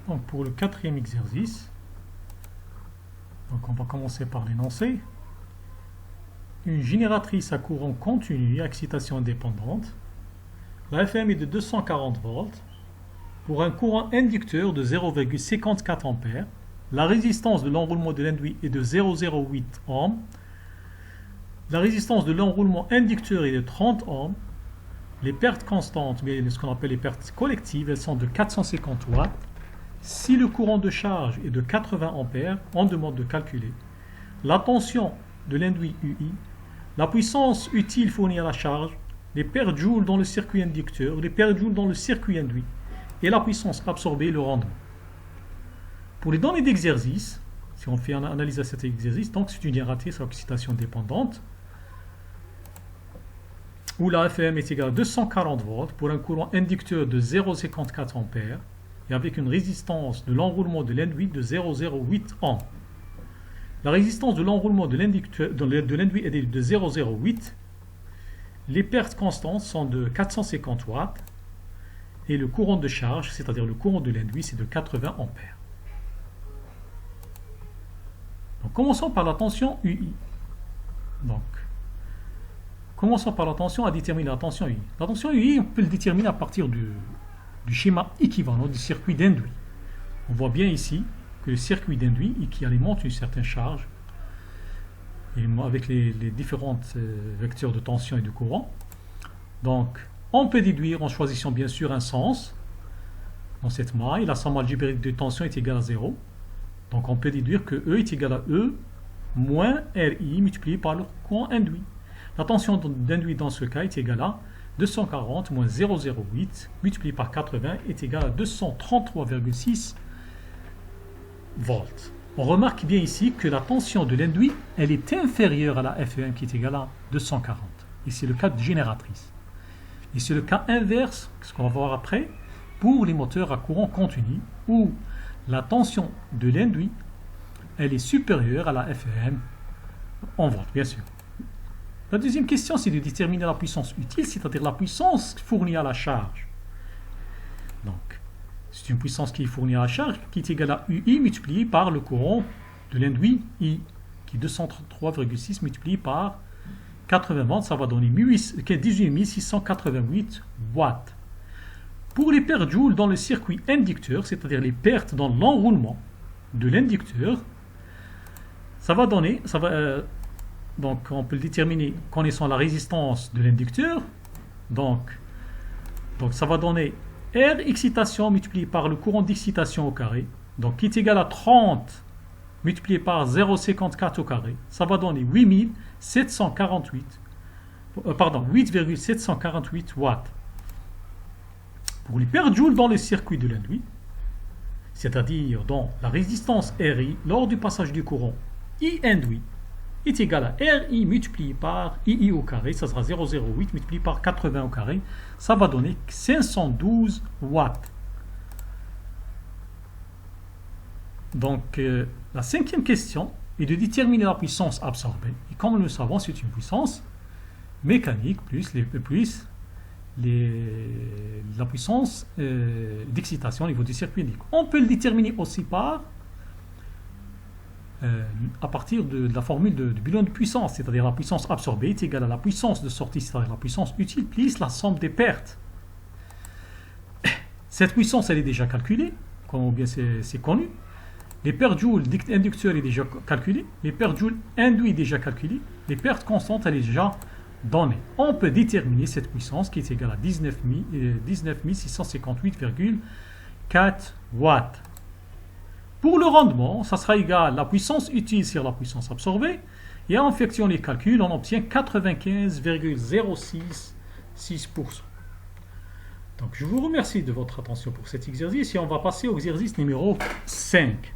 Donc pour le quatrième exercice, donc on va commencer par l'énoncé. Une génératrice à courant continu à excitation indépendante. La FM est de 240 volts pour un courant inducteur de 0,54 ampères. La résistance de l'enroulement de l'induit est de 0,08 ohms. La résistance de l'enroulement inducteur est de 30 ohms. Les pertes constantes, mais ce qu'on appelle les pertes collectives, elles sont de 450 watts. Si le courant de charge est de 80 ampères, on demande de calculer la tension de l'induit UI, la puissance utile fournie à la charge, les pertes joules dans le circuit inducteur, les pertes joules dans le circuit induit, et la puissance absorbée, le rendement. Pour les données d'exercice, si on fait une analyse de cet exercice, donc c'est une génératrice à excitation dépendante, où la FM est égale à 240 volts pour un courant inducteur de 0,54 ampères et avec une résistance de l'enroulement de l'induit de 0,08 ohms. La résistance de l'enroulement de l'induit est de 0,08. Les pertes constantes sont de 450 watts et le courant de charge, c'est-à-dire le courant de l'induit, c'est de 80 ampères. Donc, commençons par la tension UI. Donc, commençons par la tension à déterminer la tension UI. La tension UI, on peut le déterminer à partir du schéma équivalent du circuit d'induit. On voit bien ici que le circuit d'induit qui alimente une certaine charge et avec les différents vecteurs de tension et de courant. Donc, on peut déduire en choisissant bien sûr un sens dans cette maille. La somme algébrique de tension est égale à 0. Donc, on peut déduire que E est égal à E moins RI multiplié par le courant induit. La tension d'induit dans ce cas est égale à 240 moins 0,08 multiplié par 80 est égal à 233,6 volts. On remarque bien ici que la tension de l'induit, elle est inférieure à la FEM qui est égale à 240. Et c'est le cas de génératrice. Et c'est le cas inverse, ce qu'on va voir après, pour les moteurs à courant continu, où la tension de l'induit, elle est supérieure à la FEM en volts, bien sûr. La deuxième question, c'est de déterminer la puissance utile, c'est-à-dire la puissance fournie à la charge. Donc, c'est une puissance qui est fournie à la charge qui est égale à UI multiplié par le courant de l'induit I, qui est 233,6 multiplié par 80 volts, ça va donner 18 688 watts. Pour les pertes joules dans le circuit inducteur, c'est-à-dire les pertes dans l'enroulement de l'inducteur, ça va donner, donc on peut le déterminer connaissant la résistance de l'inducteur. Donc ça va donner R excitation multiplié par le courant d'excitation au carré. Donc qui est égal à 30 multiplié par 0,54 au carré. Ça va donner 8,748 watts. Pour les pertes joules dans le circuit de l'induit, c'est-à-dire dans la résistance RI lors du passage du courant I induit, est égal à RI multiplié par II au carré, ça sera 0,08 multiplié par 80 au carré, ça va donner 512 watts. Donc, la cinquième question est de déterminer la puissance absorbée. Et comme nous le savons, c'est une puissance mécanique plus la puissance d'excitation au niveau du circuit électrique. On peut le déterminer aussi à partir de la formule du bilan de puissance, c'est-à-dire la puissance absorbée est égale à la puissance de sortie, c'est-à-dire la puissance utile, plus la somme des pertes. Cette puissance, elle est déjà calculée, comme bien c'est connu. Les pertes joules inducteurs est déjà calculé, les pertes joules induits déjà calculées, les pertes constantes, elle est déjà donnée. On peut déterminer cette puissance qui est égale à 19 658,4 watts. Pour le rendement, ça sera égal à la puissance utile sur la puissance absorbée. Et en effectuant les calculs, on obtient 95,066%. Donc, je vous remercie de votre attention pour cet exercice et on va passer au exercice numéro 5.